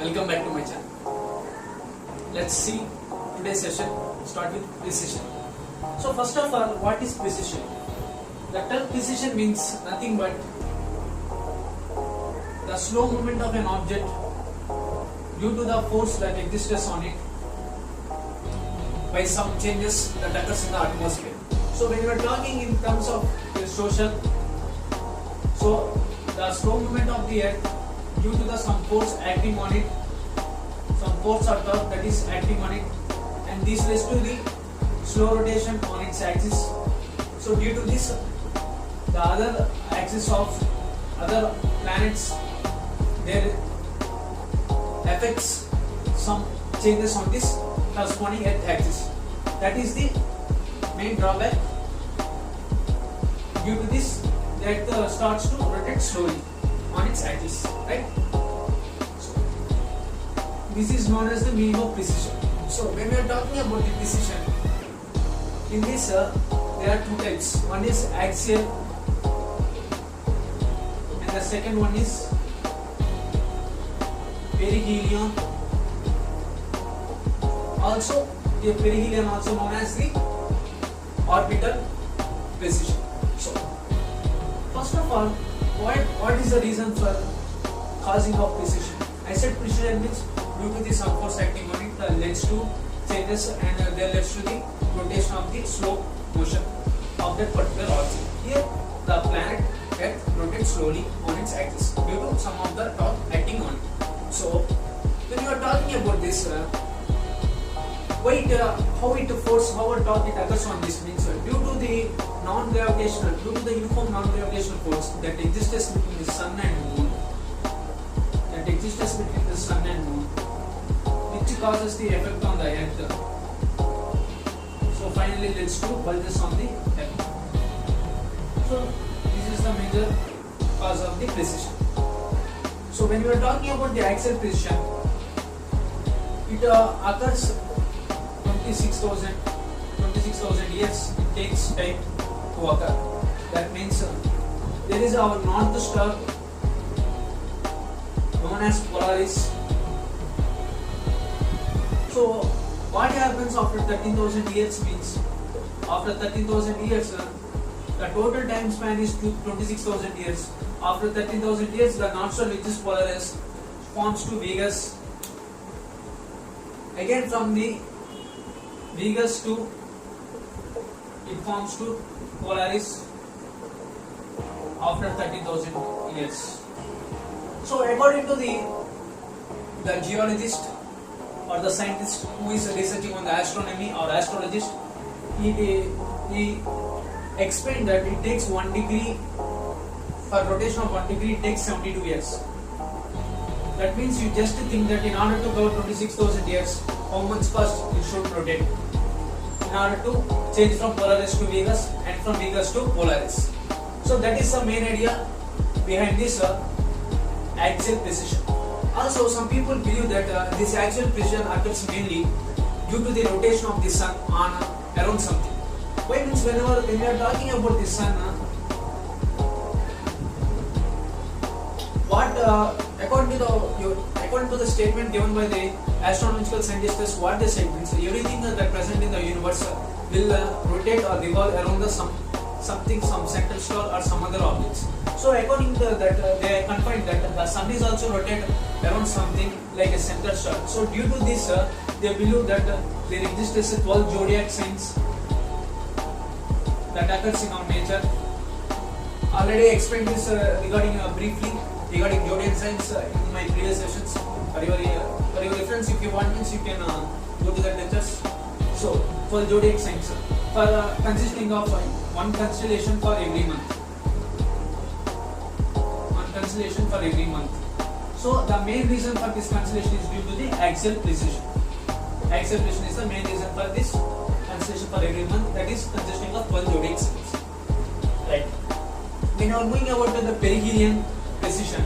Welcome back to my channel. Let's see today's session. Start with precision. So first of all, what is precision? The term precision means nothing but the slow movement of an object due to the force that exists on it by some changes that occurs in the atmosphere. So when you are talking in terms of the social, so the slow movement of the earth due to the some force acting on it, some force or torque that is acting on it, and this leads to the slow rotation on its axis. So due to this, the other axis of other planets, there affects some changes on this corresponding earth axis. That is the main drawback. Due to this, the earth starts to rotate slowly on its axis, right? So, this is known as the meaning of precision. So when we are talking about the precision, in this there are two types. One is axial and the second one is perihelion. Also the perihelion also known as the orbital precision. So first of all, what is the reason for causing of precision? I said precision means due to the some force acting on it leads to changes and there leads to the rotation of the slow motion of that particular object. Here the planet Earth rotates slowly on its axis due to some of the torque acting on it. So when you are talking about this, how a torque it occurs on this means due to the uniform non-gravitational force that exists between the sun and moon, which causes the effect on the earth. So finally leads to bulges on the earth. So this is the major cause of the precision. So when we are talking about the axial precision, it occurs 26,000 years it takes time to occur. That means there is our north star known as Polaris. So what happens after 13,000 years means after 13,000 years the total time span is 26,000 years. After 13,000 years the north star which is Polaris forms to Vegas. Again from the Vegas to it forms to Polaris after 30,000 years. So according to the geologist or the scientist who is researching on the astronomy or astrologist, he explained that it takes 1 degree, for rotation of 1 degree it takes 72 years. That means you just think that in order to go 26,000 years, how much first it should rotate in order to change from Polaris to Vegas and from Vegas to Polaris. So that is the main idea behind this axial precision. Also some people believe that this axial precision occurs mainly due to the rotation of the sun on around something. Why means when we are talking about the sun, according to the statement given by the astronomical scientists, what they say means everything that present in the universe will rotate or revolve around some central star or some other objects. So according to that, they confined that the sun is also rotate around something like a central star. So due to this, they believe that there exists 12 zodiac signs that occurs in our nature. Already explained this regarding briefly regarding zodiac signs in my previous sessions. For your reference, if you want, means you can go to the lectures. So, for zodiac signs, for consisting of one constellation for every month. One constellation for every month. So, the main reason for this constellation is due to the axial precision. Axial precision is the main reason for this constellation for every month, that is consisting of 12 zodiac signs. Right. When you are moving about to the perihelion precision.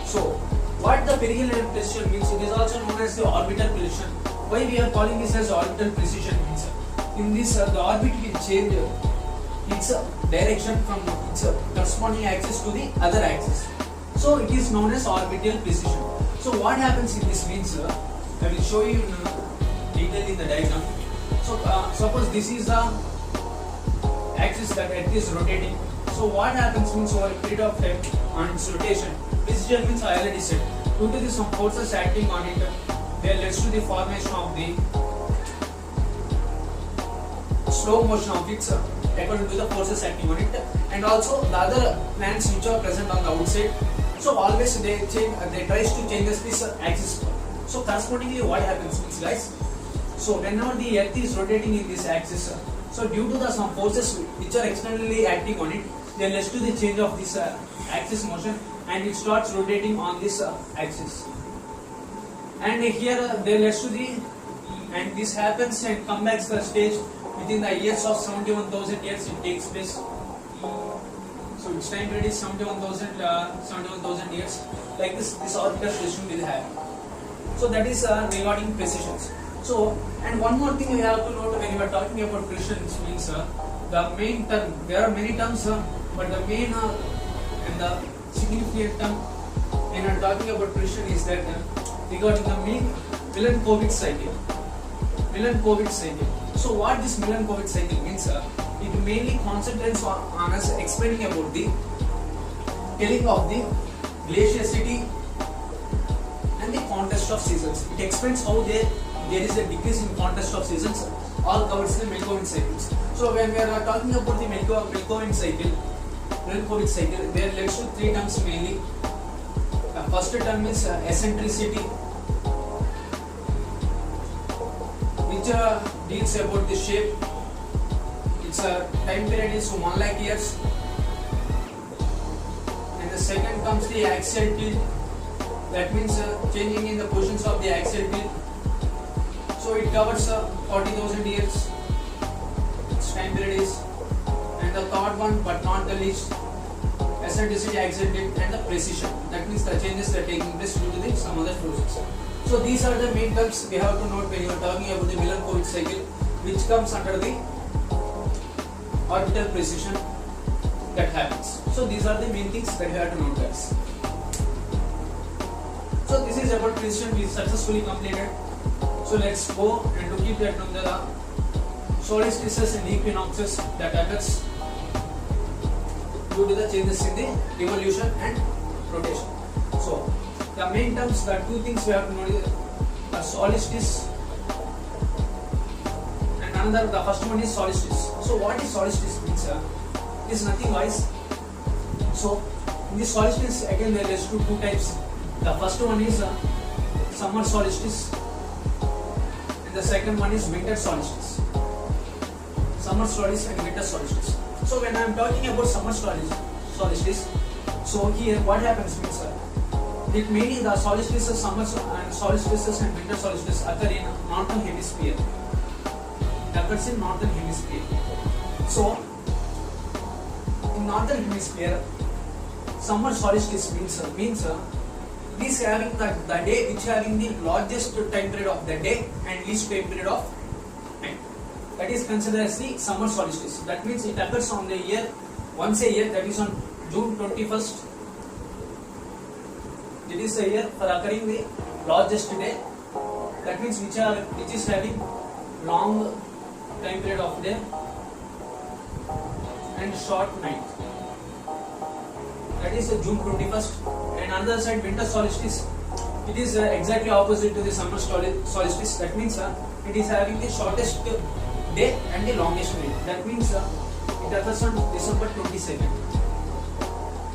So, what the perihelion precision means, it is also known as the orbital precision. Why we are calling this as orbital precision means, in this the orbit will change its direction from its corresponding axis to the other axis. So it is known as orbital precision. So what happens in this means, I will show you in detail in the diagram. So suppose this is the axis that Earth is rotating. So what happens means over a period of time on its rotation, precision means I already said, due to the some forces acting on it, they leads to the formation of the slow motion of its according to the forces acting on it, and also the other planets which are present on the outside. So always they tries to change this axis. So correspondingly what happens means, guys, so whenever the Earth is rotating in this axis, so due to the some forces which are externally acting on it, they leads to the change of this axis motion, and it starts rotating on this axis. And here they leads to the, and this happens and come back to the stage within the years of 71,000 years it takes place. So its time period is 71,000 years. Like this orbital station will have. So that is regarding precisions. So, and one more thing we have to note when you are talking about precisions means the main term, there are many terms, but the main and the significant term when you are talking about precision is that regarding the Milankovitch cycle. Milankovitch cycle. So what this Milankovitch cycle means, it mainly concentrates on us explaining about the telling of the glaciosity and the contrast of seasons. It explains how there is a decrease in contrast of seasons, all covers the Milankovitch cycles. So when we are talking about the Milankovitch cycle, there leads to three terms mainly. The first term is eccentricity, which deals about the shape. Its time period is 1 lakh years. And the second comes the axial tilt. That means changing in the positions of the axial tilt. So it covers 40,000 years. Its time period is. And the third one, but not the least, eccentricity, axial tilt, and the precision. That means the changes that are taking place due to some other process. So these are the main terms we have to note when you are talking about the Milankovitch cycle, which comes under the orbital precision that happens. So these are the main things that you have to note, guys. So this is about precision we successfully completed. So let's go and to keep that on the solstices and equinoxes that occurs due to the changes in the revolution and rotation. So the main terms, the two things we have to know are solstice and another, the first one is solstice. So what is solstice means? It is nothing wise. So in this solstice again there is two types. The first one is summer solstice and the second one is winter solstice. Summer solstice and winter solstice. So when I am talking about summer solstice, so here what happens means it mainly the solstices, summer and solstices and winter solstices occur in northern hemisphere. It occurs in northern hemisphere. So in northern hemisphere, summer solstice means it is having the day which having the largest time period of the day and least time period of night. That is considered as the summer solstice. That means it occurs on the year once a year, that is on June 21st. It is a year for occurring the largest day. That means which is having long time period of day and short night. That is June 21st. And on the other side, winter solstice, it is exactly opposite to the summer solstice. That means it is having the shortest day and the longest night. That means it occurs on December 22nd.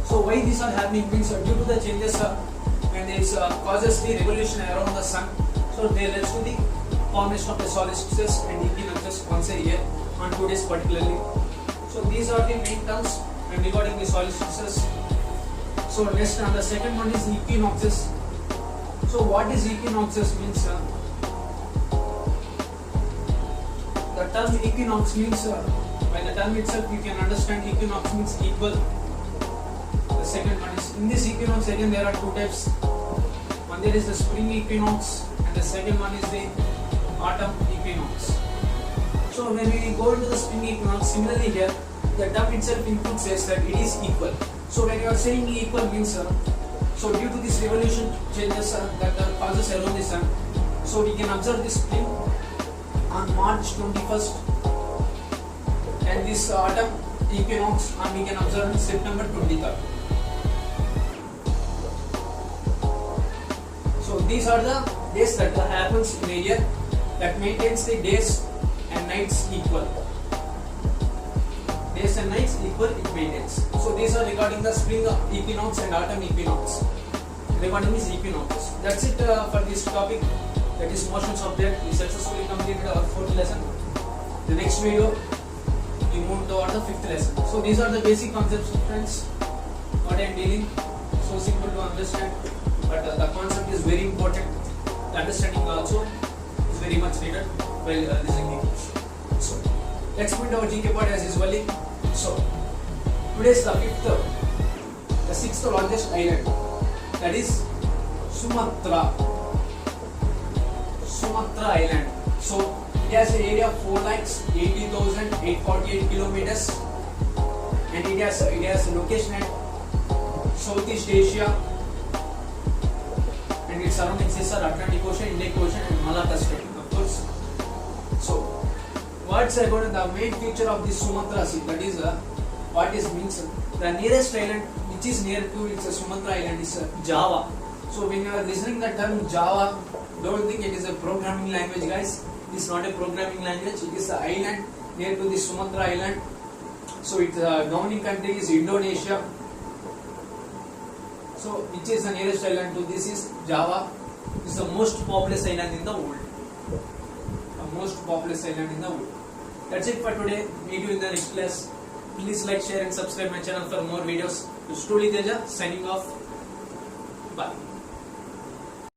So why these are happening means due to the changes when it causes the revolution around the sun. So they leads to the formation of the solstices and equinoxes once a year on 2 days particularly. So these are the main terms when regarding the solstices. So next, the second one is equinoxes. So what is equinoxes means? The term equinox means by the term itself you can understand equinox means equal. The second one is in this equinox again there are two types. One there is the spring equinox and the second one is the autumn equinox. So when we go into the spring equinox, similarly here the term itself includes says that it is equal. So when you are saying equal means So due to this revolution changes that causes around the sun, so we can observe this spring on March 21st, and this autumn equinox we can observe on September 23rd. So these are the days that happens in a year that maintains the days and nights equal. Days and nights equal, it maintains. So these are regarding the spring equinox and autumn equinox. Regarding these equinoxes. That's it for this topic, that is motions of that. We successfully completed our 4th lesson. The next video we move toward the 5th lesson. So these are the basic concepts, friends, what I am dealing. So simple to understand, but the concept is very important. The understanding also is very much needed while listening English. So let's put our GK part as usually. So today is the 6th largest island, that is Sumatra Island. So it has an area of 4,80,848 kilometers, and it has a location at Southeast Asia, and its surroundings are Atlantic Ocean, Indian Ocean, and Malacca Strait, of course. So what's about the main feature of this Sumatra Sea? That is what is means the nearest island which is near to its Sumatra Island is Java. So when you are listening the term Java, don't think it is a programming language, guys. It is not a programming language. It is an island near to the Sumatra Island. So its governing country is Indonesia. So which is the nearest island to this is Java. It is the most populous island in the world. The most populous island in the world. That's it for today. Meet you in the next class. Please like, share and subscribe my channel for more videos. This is truly Teja signing off. Bye.